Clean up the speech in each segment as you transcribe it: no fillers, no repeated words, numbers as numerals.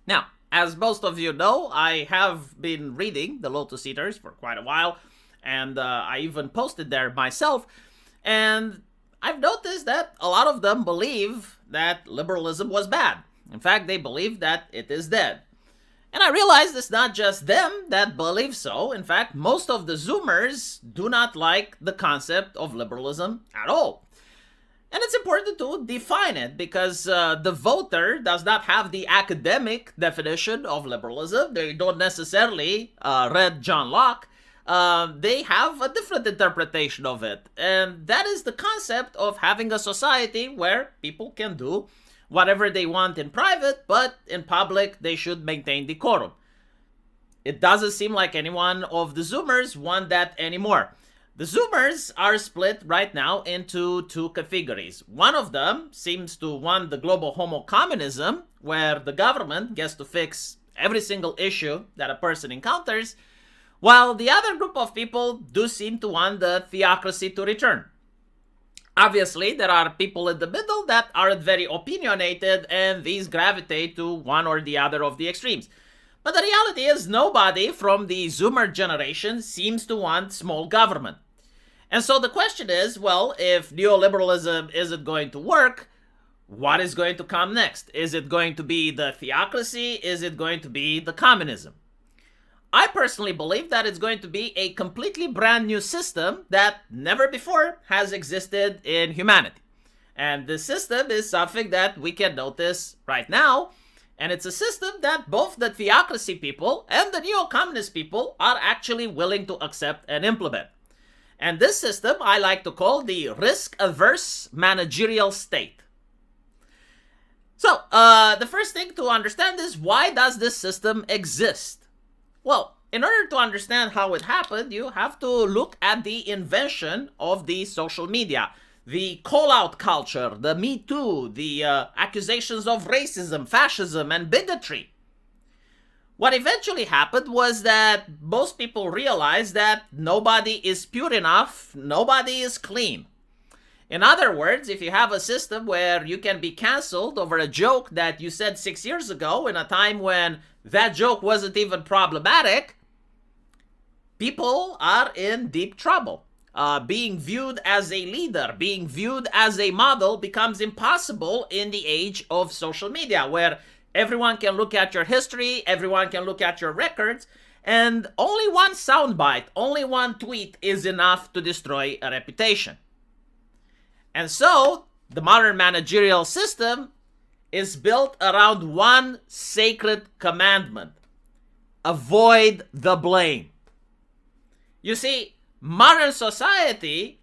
Now, as most of you know, I have been reading the Lotus Eaters for quite a while, and I even posted there myself, and I've noticed that a lot of them believe that liberalism was bad. In fact, they believe that it is dead. And I realize it's not just them that believe so. In fact, most of the Zoomers do not like the concept of liberalism at all. And it's important to define it because the voter does not have the academic definition of liberalism. They don't necessarily read John Locke. They have a different interpretation of it. And that is the concept of having a society where people can do whatever they want in private, but in public they should maintain decorum. It doesn't seem like anyone of the Zoomers want that anymore. The Zoomers are split right now into two categories. One of them seems to want the global homo communism, where the government gets to fix every single issue that a person encounters, while the other group of people do seem to want the theocracy to return. Obviously, there are people in the middle that aren't very opinionated, and these gravitate to one or the other of the extremes. But the reality is nobody from the Zoomer generation seems to want small government. And so the question is, well, if neoliberalism isn't going to work, what is going to come next? Is it going to be the theocracy? Is it going to be the communism? I personally believe that it's going to be a completely brand new system that never before has existed in humanity. And this system is something that we can notice right now. And it's a system that both the theocracy people and the neo-communist people are actually willing to accept and implement. And this system I like to call the risk-averse managerial state. So, the first thing to understand is, why does this system exist? Well, in order to understand how it happened, you have to look at the invention of the social media. The call-out culture, the Me Too, the accusations of racism, fascism, and bigotry. What eventually happened was that most people realized that nobody is pure enough, nobody is clean. In other words, if you have a system where you can be canceled over a joke that you said 6 years ago in a time when that joke wasn't even problematic, people are in deep trouble. Being viewed as a leader, being viewed as a model becomes impossible in the age of social media, where everyone can look at your history, everyone can look at your records, and only one soundbite, only one tweet is enough to destroy a reputation. And so, the modern managerial system is built around one sacred commandment: avoid the blame. You see, modern society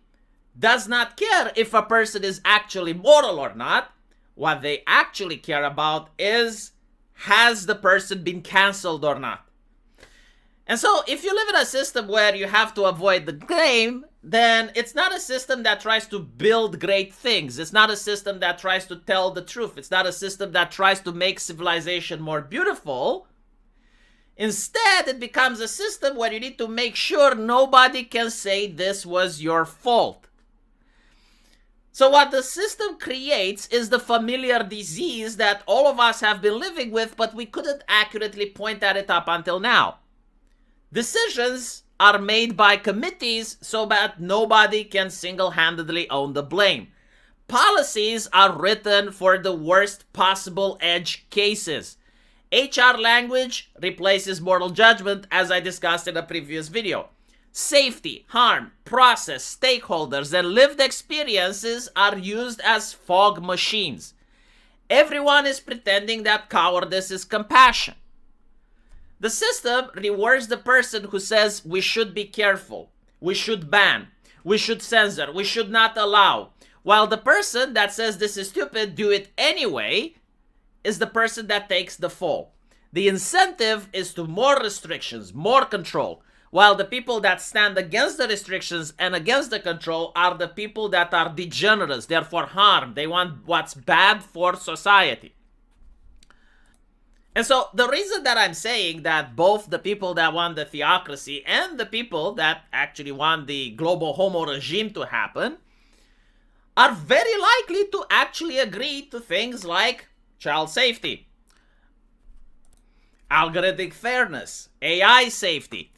does not care if a person is actually moral or not. What they actually care about is, has the person been cancelled or not? And so if you live in a system where you have to avoid the blame, then it's not a system that tries to build great things. It's not a system that tries to tell the truth. It's not a system that tries to make civilization more beautiful. Instead, it becomes a system where you need to make sure nobody can say this was your fault. So what the system creates is the familiar disease that all of us have been living with, but we couldn't accurately point at it up until now. Decisions are made by committees so that nobody can single-handedly own the blame. Policies are written for the worst possible edge cases. HR language replaces moral judgment, as I discussed in a previous video. Safety, harm, process, stakeholders, and lived experiences are used as fog machines. Everyone is pretending that cowardice is compassion. The system rewards the person who says we should be careful, we should ban, we should censor, we should not allow, while the person that says this is stupid, do it anyway, is the person that takes the fall. The incentive is to more restrictions, more control, while the people that stand against the restrictions and against the control are the people that are degenerates, they're for harm, they want what's bad for society. And so the reason that I'm saying that both the people that want the theocracy and the people that actually want the global homo regime to happen are very likely to actually agree to things like child safety. algorithmic fairness, AI safety,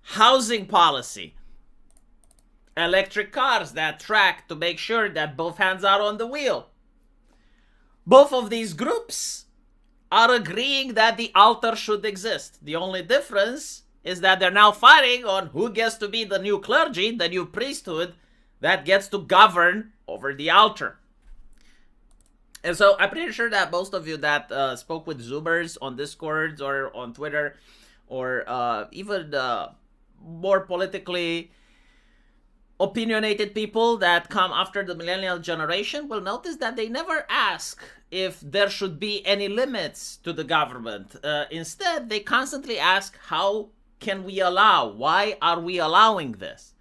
housing policy, electric cars that track to make sure that both hands are on the wheel. Both of these groups are agreeing that the altar should exist. The only difference is that they're now fighting on who gets to be the new clergy, the new priesthood that gets to govern over the altar. And so I'm pretty sure that most of you that spoke with Zoomers on Discord or on Twitter, or even more politically opinionated people that come after the millennial generation will notice that they never ask if there should be any limits to the government. Instead, they constantly ask, how can we allow? Why are we allowing this?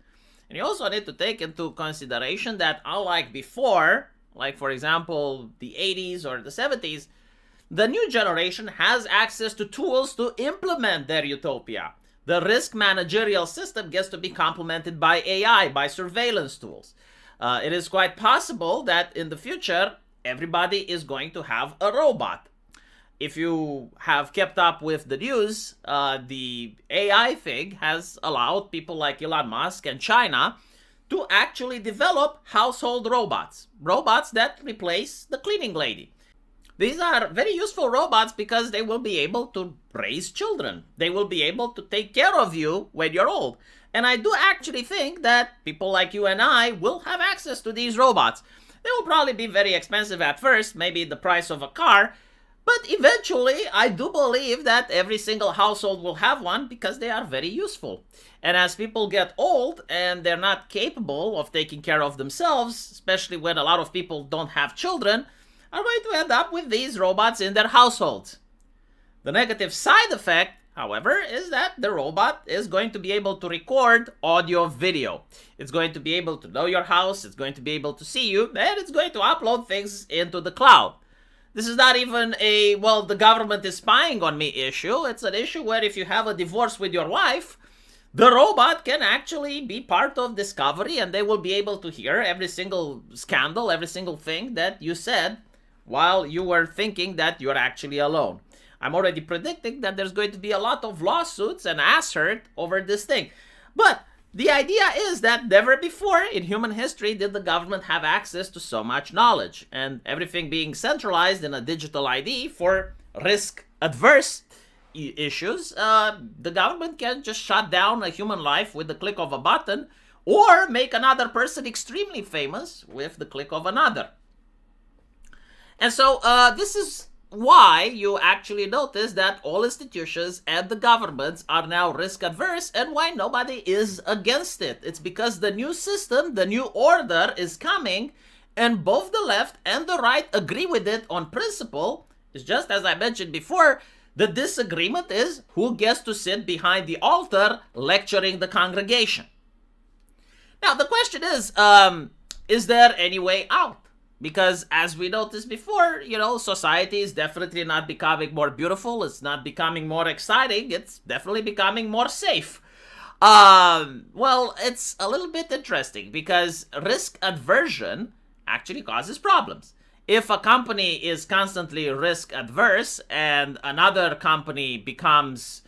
And you also need to take into consideration that unlike before, like for example, the 80s or the 70s, the new generation has access to tools to implement their utopia. The risk managerial system gets to be complemented by AI, by surveillance tools. It is quite possible that in the future, everybody is going to have a robot. If you have kept up with the news, the AI thing has allowed people like Elon Musk and China to actually develop household robots. Robots that replace the cleaning lady. These are very useful robots because they will be able to raise children. They will be able to take care of you when you're old. And I do actually think that people like you and I will have access to these robots. They will probably be very expensive at first, maybe the price of a car. But eventually, I do believe that every single household will have one because they are very useful. And as people get old and they're not capable of taking care of themselves, especially when a lot of people don't have children, are going to end up with these robots in their households. The negative side effect, however, is that the robot is going to be able to record audio video. It's going to be able to know your house, it's going to be able to see you, and it's going to upload things into the cloud. This is not even a, well, the government is spying on me issue. It's an issue where if you have a divorce with your wife, the robot can actually be part of discovery and they will be able to hear every single scandal, every single thing that you said while you were thinking that you're actually alone. I'm already predicting that there's going to be a lot of lawsuits and ass hurt over this thing. But the idea is that never before in human history did the government have access to so much knowledge. And everything being centralized in a digital ID for risk-averse issues, the government can just shut down a human life with the click of a button or make another person extremely famous with the click of another. And so this is why you actually notice that all institutions and the governments are now risk adverse and why nobody is against it. It's because the new system, the new order is coming and both the left and the right agree with it on principle. It's just as I mentioned before, the disagreement is who gets to sit behind the altar lecturing the congregation. Now the question is there any way out? Because as we noticed before, society is definitely not becoming more beautiful. It's not becoming more exciting. It's definitely becoming more safe. Well, it's a little bit interesting because risk aversion actually causes problems. If a company is constantly risk adverse and another company becomes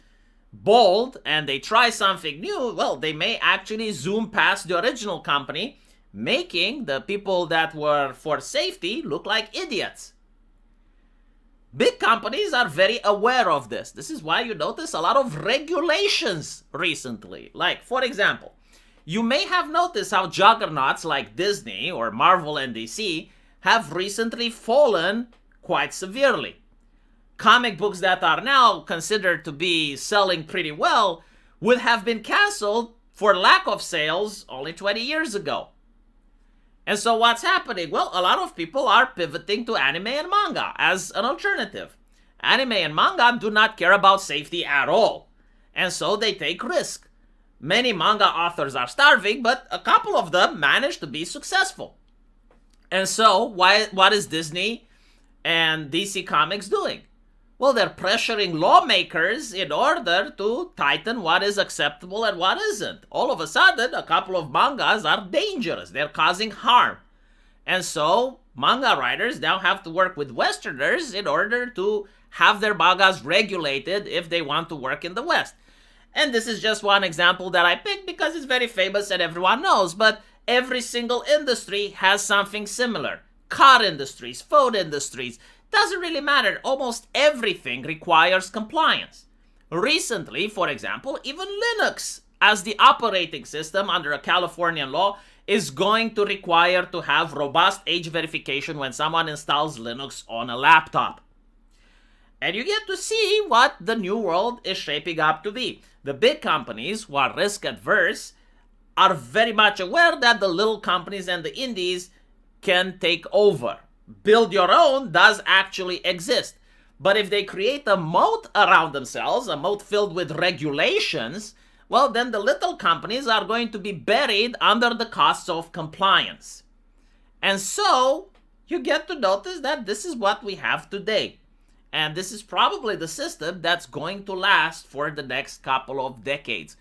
bold and they try something new, well, they may actually zoom past the original company, making the people that were for safety look like idiots. Big companies are very aware of this. This is why you notice a lot of regulations recently. Like, for example, you may have noticed how juggernauts like Disney or Marvel and DC have recently fallen quite severely. Comic books that are now considered to be selling pretty well would have been canceled for lack of sales only 20 years ago. And so what's happening? Well, a lot of people are pivoting to anime and manga as an alternative. Anime and manga do not care about safety at all. And so they take risk. Many manga authors are starving, but a couple of them manage to be successful. And so what is Disney and DC Comics doing? Well, they're pressuring lawmakers in order to tighten what is acceptable and what isn't. All of a sudden, a couple of mangas are dangerous. They're causing harm. And so manga writers now have to work with Westerners in order to have their bagas regulated if they want to work in the West. And this is just one example that I picked because it's very famous and everyone knows, but every single industry has something similar. Car industries, food industries, doesn't really matter. Almost everything requires compliance. Recently, for example, even Linux as the operating system under a Californian law is going to require to have robust age verification when someone installs Linux on a laptop. And you get to see what the new world is shaping up to be. The big companies who are risk adverse are very much aware that the little companies and the indies can take over. Build your own does actually exist. But if they create a moat around themselves, a moat filled with regulations, well, then the little companies are going to be buried under the costs of compliance. And so you get to notice that this is what we have today. And this is probably the system that's going to last for the next couple of decades.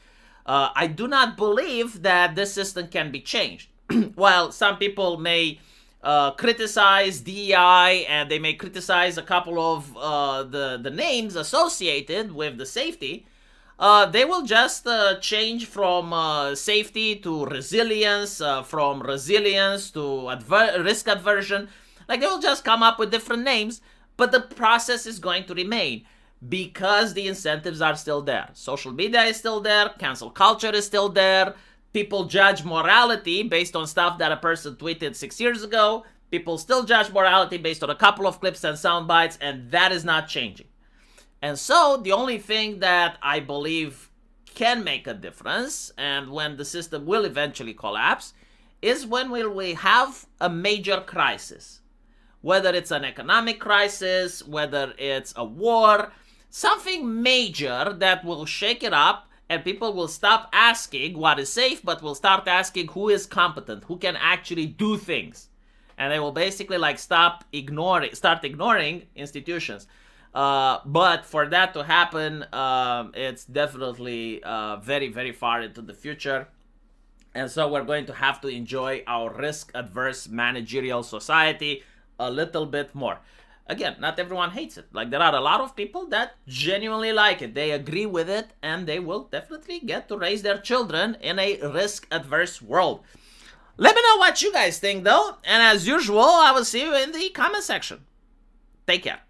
I do not believe that this system can be changed. While some people may criticize DEI and they may criticize a couple of the names associated with the safety, they will just change from safety to resilience, from resilience to risk aversion. Like, they will just come up with different names, but the process is going to remain because the incentives are still there. Social media is still there, cancel culture is still there. People judge morality based on stuff that a person tweeted 6 years ago. People still judge morality based on a couple of clips and sound bites, and that is not changing. And so the only thing that I believe can make a difference, and when the system will eventually collapse, is when we have a major crisis. Whether it's an economic crisis, whether it's a war, something major that will shake it up, and people will stop asking what is safe, but will start asking who is competent, who can actually do things. And they will basically start ignoring institutions. But for that to happen, it's definitely very, very far into the future. And so we're going to have to enjoy our risk-averse managerial society a little bit more. Again, not everyone hates it. There are a lot of people that genuinely like it. They agree with it, and they will definitely get to raise their children in a risk-averse world. Let me know what you guys think, though. And as usual, I will see you in the comment section. Take care.